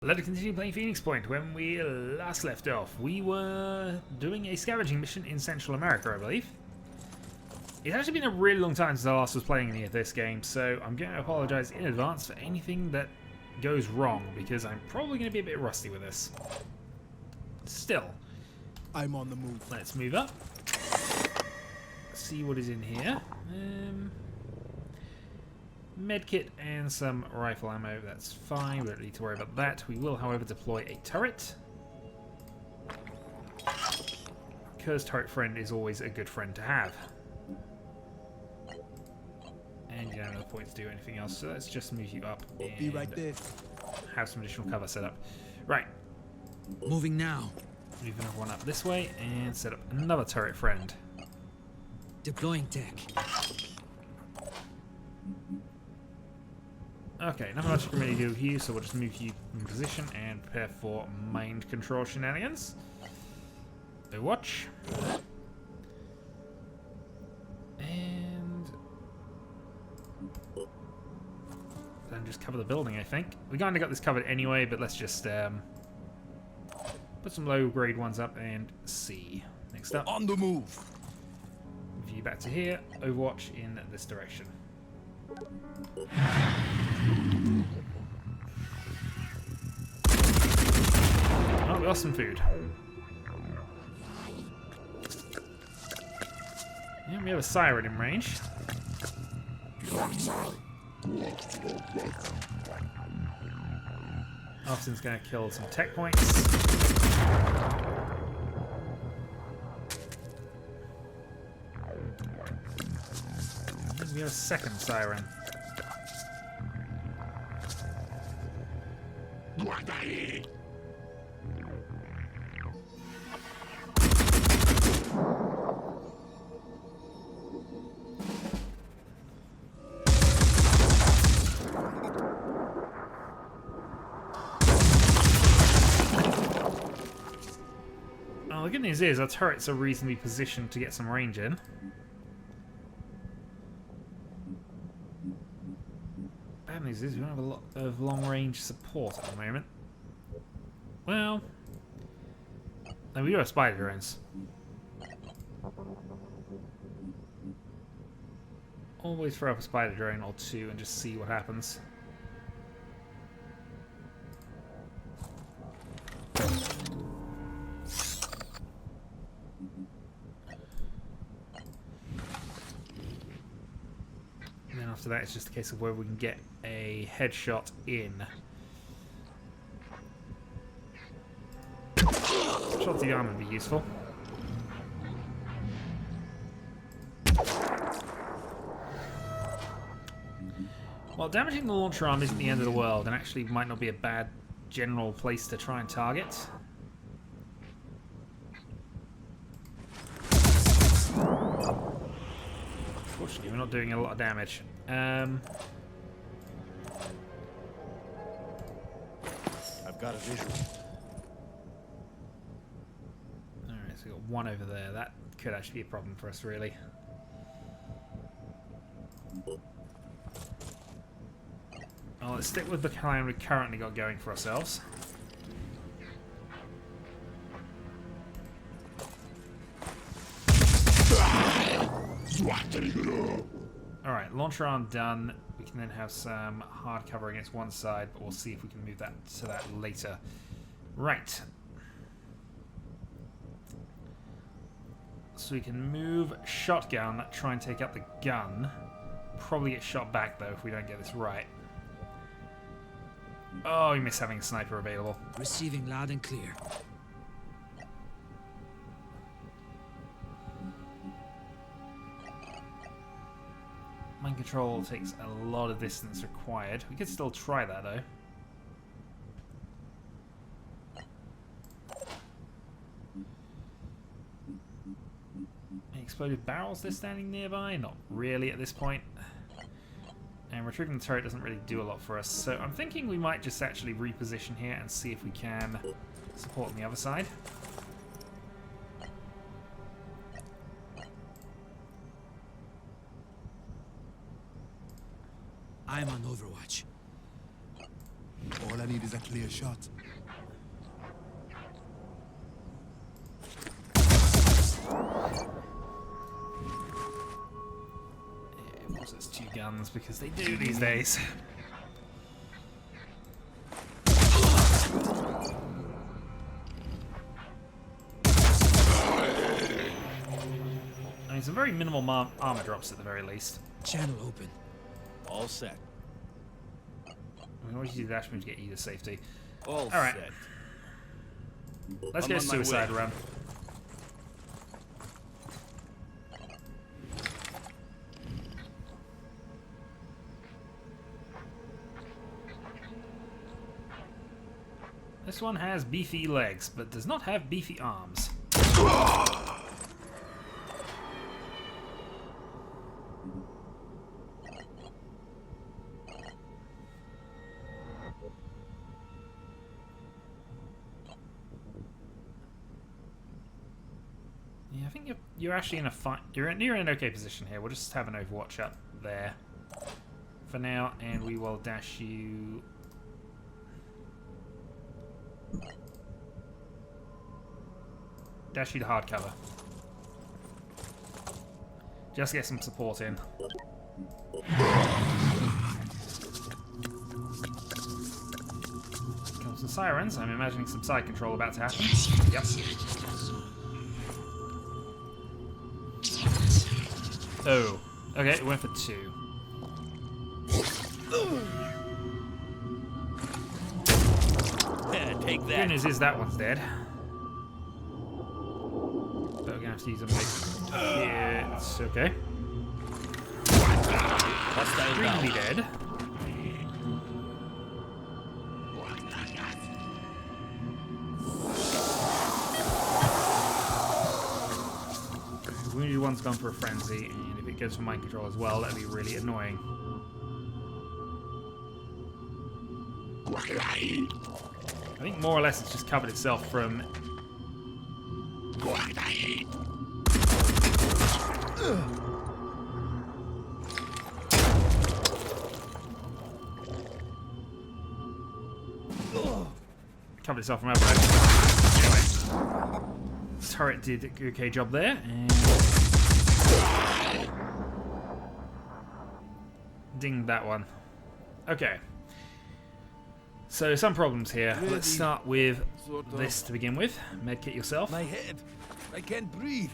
Let's continue playing Phoenix Point. When we last left off, we were doing a scavenging mission in Central America, I believe. It's actually been a really long time since I last was playing any of this game, so I'm going to apologise in advance for anything that goes wrong, because I'm probably going to be a bit rusty with this. Still, I'm on the move. Let's move up. See what is in here. Medkit and some rifle ammo, that's fine, we don't need to worry about that. We will, however, deploy a turret. Because turret friend is always a good friend to have. And you don't have no point to do anything else, so let's just move you up and Be right there. have some additional cover set up. Right. Moving now. Moving everyone up this way and set up another turret friend. Deploying tech. Okay, nothing much you can really do here, so we'll just move you in position and prepare for mind control shenanigans. So watch. And then just cover the building, I think. We kind of got this covered anyway, but let's just put some low-grade ones up and see. Next up, On the move. move you back to here. Overwatch in this direction. Oh, we lost some food. Yeah, we have a siren in range. Austin's going to kill some tech points. And we have a second siren. Well, the good news is our turrets are reasonably positioned to get some range in. Bad news is we don't have a lot of long-range support at the moment. Well, no, we do have spider drones. Always throw up a spider drone or two and just see what happens. And then after that, it's just a case of where we can get a headshot in. Shot the arm would be useful. Well, damaging the launcher arm isn't the end of the world, and actually might not be a bad general place to try and target. Fortunately, we're not doing a lot of damage. I've got a visual. Alright, so we've got one over there. That could actually be a problem for us, really. Well, let's stick with the kind we've currently got going for ourselves. Alright, launcher arm done. We can then have some hard cover against one side, but we'll see if we can move that to that later. Right. So we can move shotgun, try and take out the gun. Probably get shot back though if we don't get this right. Oh, we miss having a sniper available. Receiving loud and clear. Mind control takes a lot of distance required. We could still try that though. Any exploded barrels they're standing nearby? Not really at this point. And retrieving the turret doesn't really do a lot for us, so I'm thinking we might just actually reposition here and see if we can support on the other side. I'm on Overwatch. All I need is a clear shot. Yeah, of course it's 2 guns because they do these days. I mean, some very minimal armor drops at the very least. Channel open. All set. I mean, always use the dash move to get you to safety. All right. set. Let's I'm go on my suicide way. run. This one has beefy legs, but does not have beefy arms. Yeah, I think you're actually in a fight. You're in an okay position here. We'll just have an Overwatch up there for now, and we will dash you. Dash you to hard cover. Just get some support in. Comes some sirens. I'm imagining some side control about to happen. Yep. Oh. Okay, it went for 2. Yeah, take Good that. news is that one's dead. But we're gonna have to use a big hit. Okay. Hostile Greenly down. dead. The wounded one's gone for a frenzy, and if it goes for mind control as well, that'd be really annoying. I think more or less it's just covered itself from. Covered itself from overhead. Anyway, turret did an okay job there, and dinged that one. Okay. So some problems here. Let's start with this to begin with. Medkit yourself. My head. I can't breathe.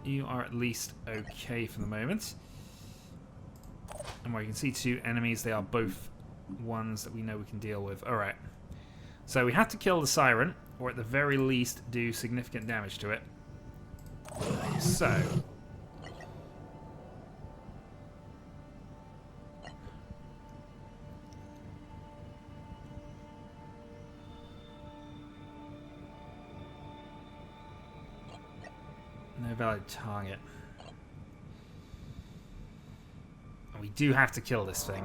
You are at least okay for the moment. And where you can see 2 enemies, they are both ones that we know we can deal with. Alright. So we have to kill the siren, or at the very least do significant damage to it. So. No valid target. And we do have to kill this thing.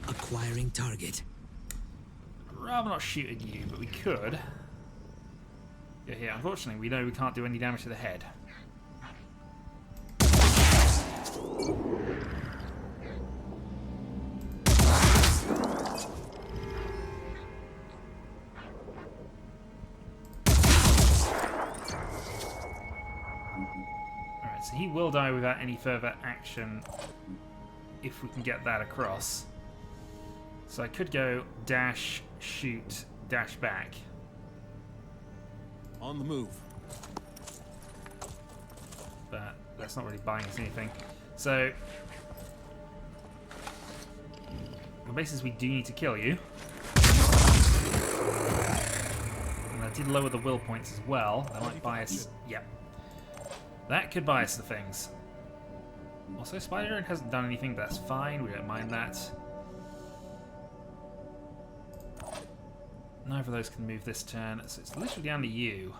Acquiring target. I'd rather not shoot at you, but we could. Yeah, here. Unfortunately, we know we can't do any damage to the head. Alright, so he will die without any further action if we can get that across. So I could go dash, shoot, dash back. On the move. But that's not really buying us anything. So the basis we do need to kill you. And I did lower the will points as well. That might buy us. Yep. That could buy us the things. Also, Spider Drone hasn't done anything, but that's fine. We don't mind that. Neither of those can move this turn, so it's literally down to you.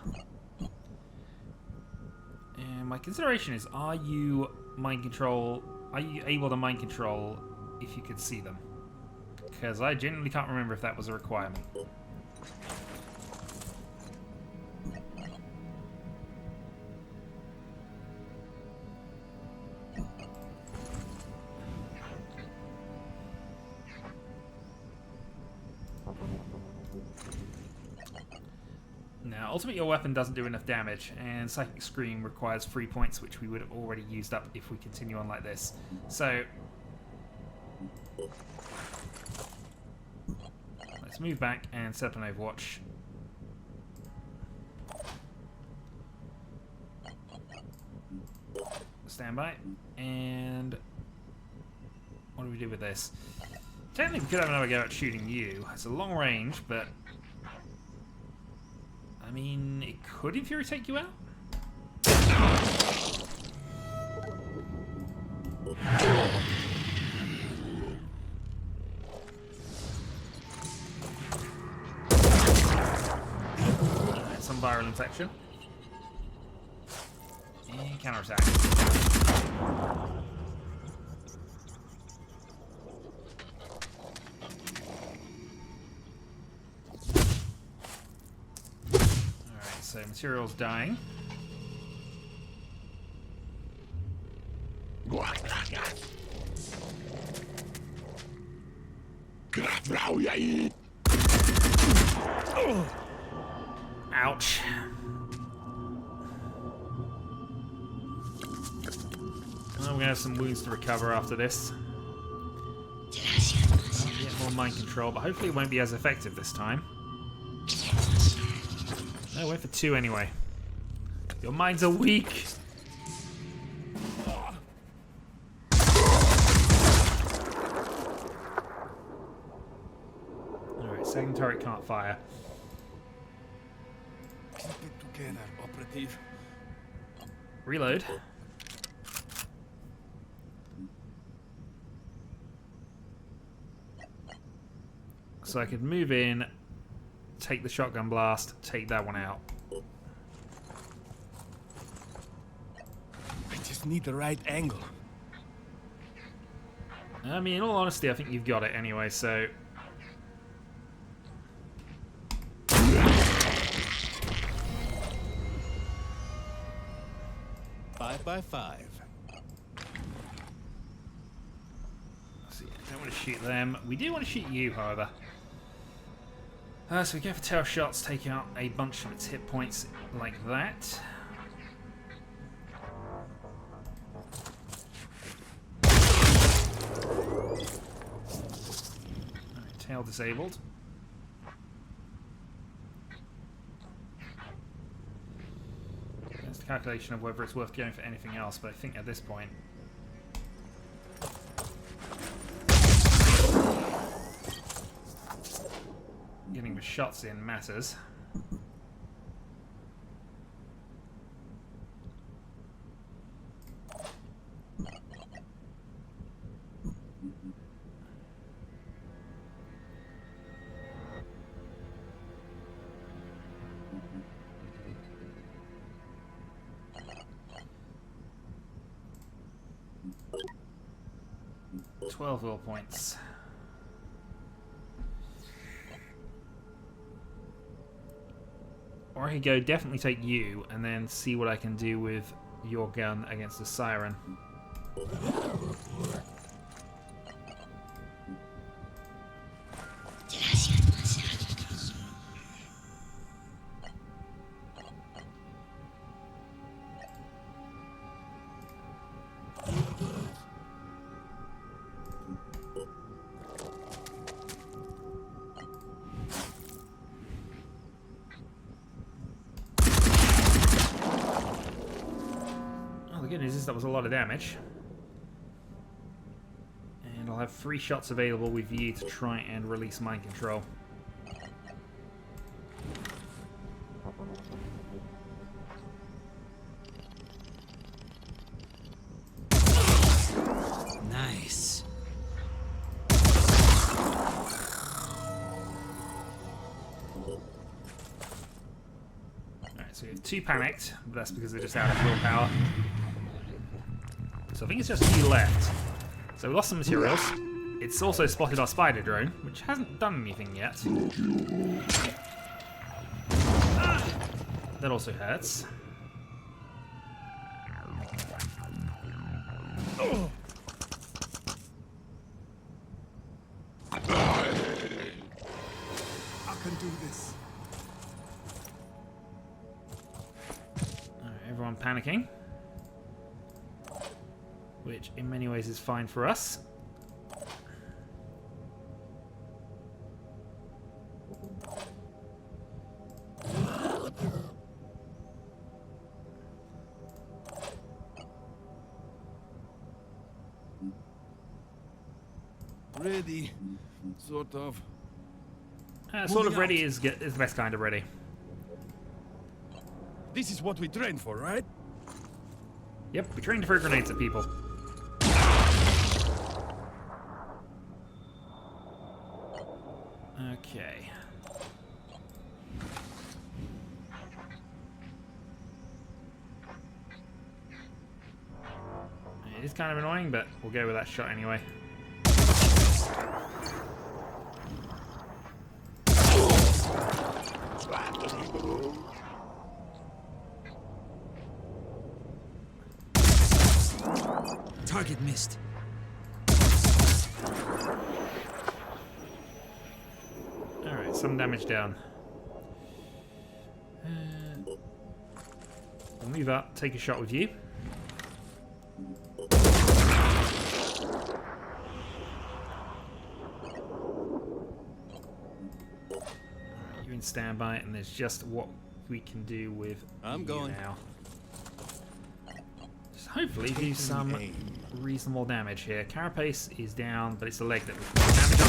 And my consideration is, are you able to mind control if you could see them? Because I genuinely can't remember if that was a requirement. Now, ultimately your weapon doesn't do enough damage, and Psychic Scream requires 3 points, which we would have already used up if we continue on like this. So, let's move back and set up an Overwatch. Stand by. And what do we do with this? Technically, we could have another go at shooting you. It's a long range, but I mean, it could in theory take you out. Alright, some viral infection. And counterattack. So material's dying. Ouch. Well, we're gonna have some wounds to recover after this. Get more mind control, but hopefully it won't be as effective this time. No, went for 2 anyway. Your minds are weak. Alright, second turret can't fire. Keep it together, operative. Reload. So I could move in, take the shotgun blast, take that one out. I just need the right angle. I mean, in all honesty, I think you've got it anyway, so... 5 by 5. Let's see, I don't want to shoot them. We do want to shoot you, however. So we go for tail shots, take out a bunch of its hit points like that. Alright, tail disabled. There's the calculation of whether it's worth going for anything else, but I think at this point... getting the shots in matters. $12 will points. Or I could go definitely take you and then see what I can do with your gun against the siren. The good news is that was a lot of damage. And I'll have 3 shots available with you to try and release mind control. Nice. Alright, so we have 2 panicked, but that's because they're just out of willpower. So I think it's just 2 left. So we lost some materials. It's also spotted our spider drone, which hasn't done anything yet. That also hurts. I can do this. Everyone panicking. Which in many ways is fine for us. Ready, sort of. Sort of ready is the best kind of ready. This is what we trained for, right? Yep, we trained to throw grenades at people. Okay. It is kind of annoying, but we'll go with that shot anyway. Target missed. Alright, some damage down. We'll move up, take a shot with you. You're in standby, and there's just what we can do with I'm you going now. Just hopefully do some reasonable damage here. Carapace is down, but it's the leg that was damage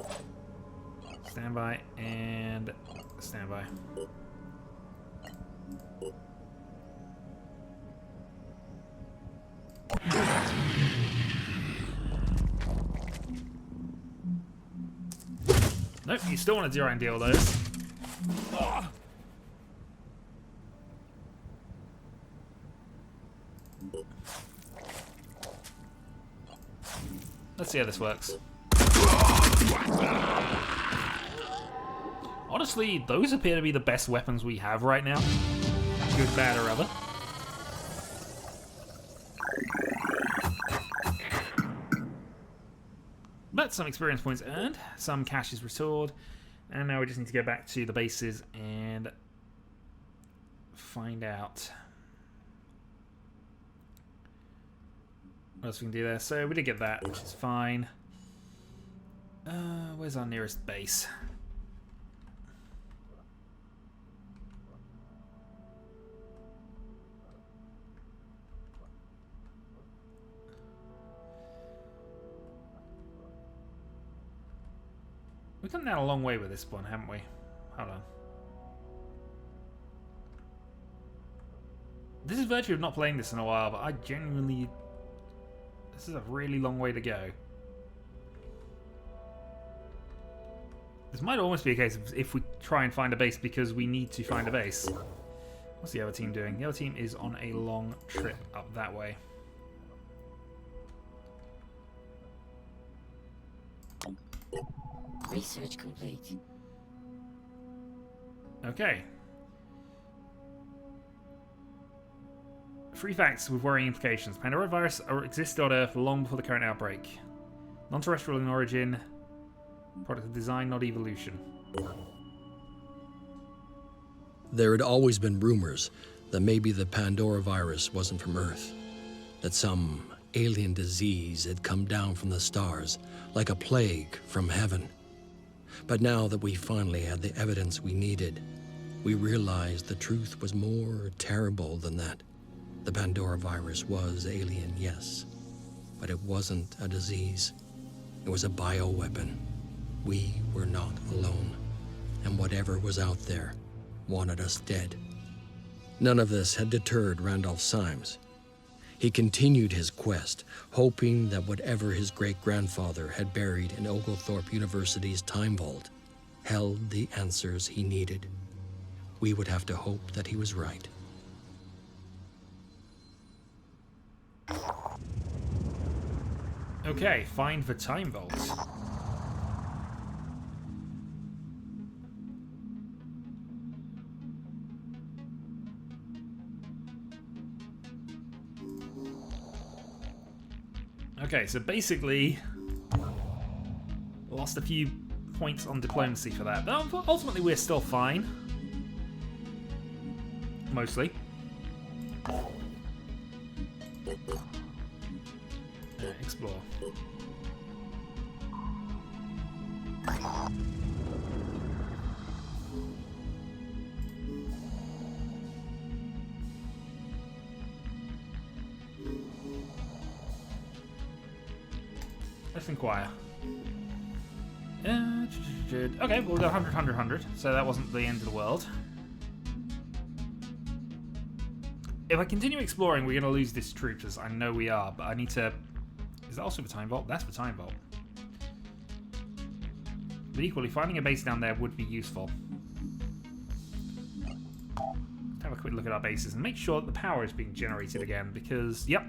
on. Standby and standby. Nope, you still want to zero and deal those. Let's see how this works. Honestly, those appear to be the best weapons we have right now. Good, bad, or other. But some experience points earned, some cash is restored, and now we just need to go back to the bases and find out what else we can do there. So we did get that, which is fine. Where's our nearest base? We've come down a long way with this one, haven't we? Hold on. This is virtue of not playing this in a while, but I genuinely... This is a really long way to go. This might almost be a case of if we try and find a base because we need to find a base. What's the other team doing? The other team is on a long trip up that way. Research complete. Okay. Free facts with worrying implications. Pandora virus existed on Earth long before the current outbreak. Non-terrestrial in origin. Product of design, not evolution. There had always been rumors that maybe the Pandora virus wasn't from Earth. That some alien disease had come down from the stars, like a plague from heaven. But now that we finally had the evidence we needed, we realized the truth was more terrible than that. The Pandora virus was alien, yes, but it wasn't a disease. It was a bioweapon. We were not alone, and whatever was out there wanted us dead. None of this had deterred Randolph Symes. He continued his quest, hoping that whatever his great-grandfather had buried in Oglethorpe University's time vault held the answers he needed. We would have to hope that he was right. Okay, find the time vault. Okay, so basically lost a few points on diplomacy for that. But ultimately, we're still fine. Mostly. Explore. Let's inquire. Okay, we'll go 100, 100, 100. So that wasn't the end of the world. If I continue exploring, we're going to lose these troopers. I know we are, but I need to... Is that also for Time Vault? That's for Time Vault. But equally, finding a base down there would be useful. Let's have a quick look at our bases and make sure that the power is being generated again, because, yep.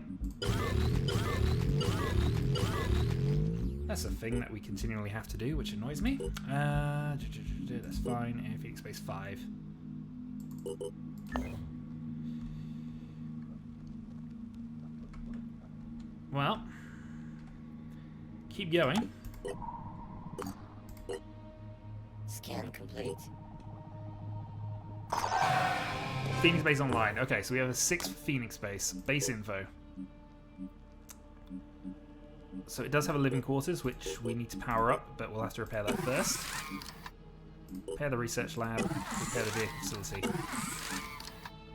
That's a thing that we continually have to do, which annoys me. That's fine. Air Phoenix Base 5. Well, keep going. Scan complete. Phoenix Base online. Okay, so we have a 6th Phoenix Base. Base info. So it does have a living quarters, which we need to power up, but we'll have to repair that first. Repair the research lab, repair the vehicle facility.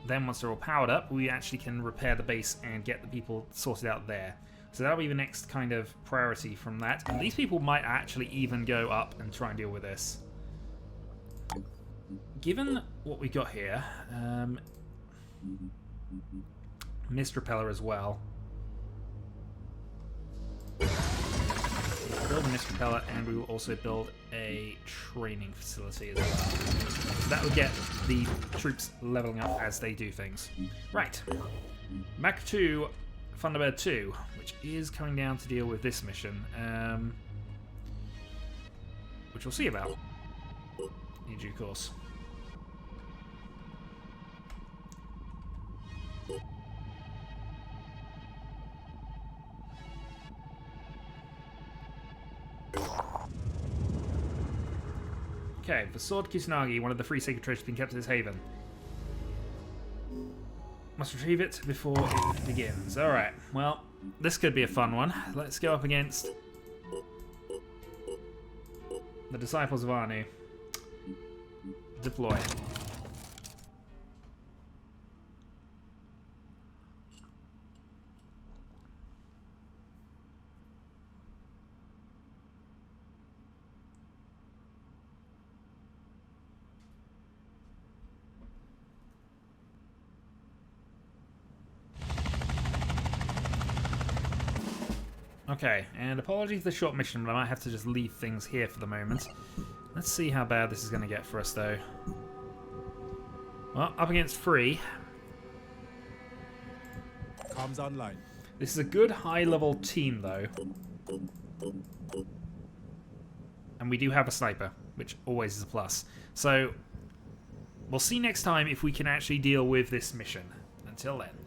Then once they're all powered up, we actually can repair the base and get the people sorted out there. So that'll be the next kind of priority from that. And these people might actually even go up and try and deal with this. Given what we got here, mist repeller as well. We'll build a mist repeller, and we will also build a training facility as well. So that would get the troops leveling up as they do things. Right. Back to Thunderbird 2, which is coming down to deal with this mission, which we'll see about in due course. Okay, the Sword Kusanagi, one of the 3 sacred treasures, has been kept in this haven. Must retrieve it before it begins. Alright, well, this could be a fun one. Let's go up against the Disciples of Anu. Deploy. Okay, and apologies for the short mission, but I might have to just leave things here for the moment. Let's see how bad this is going to get for us, though. Well, up against 3. Comms online. This is a good high-level team, though. And we do have a sniper, which always is a plus. So, we'll see next time if we can actually deal with this mission. Until then.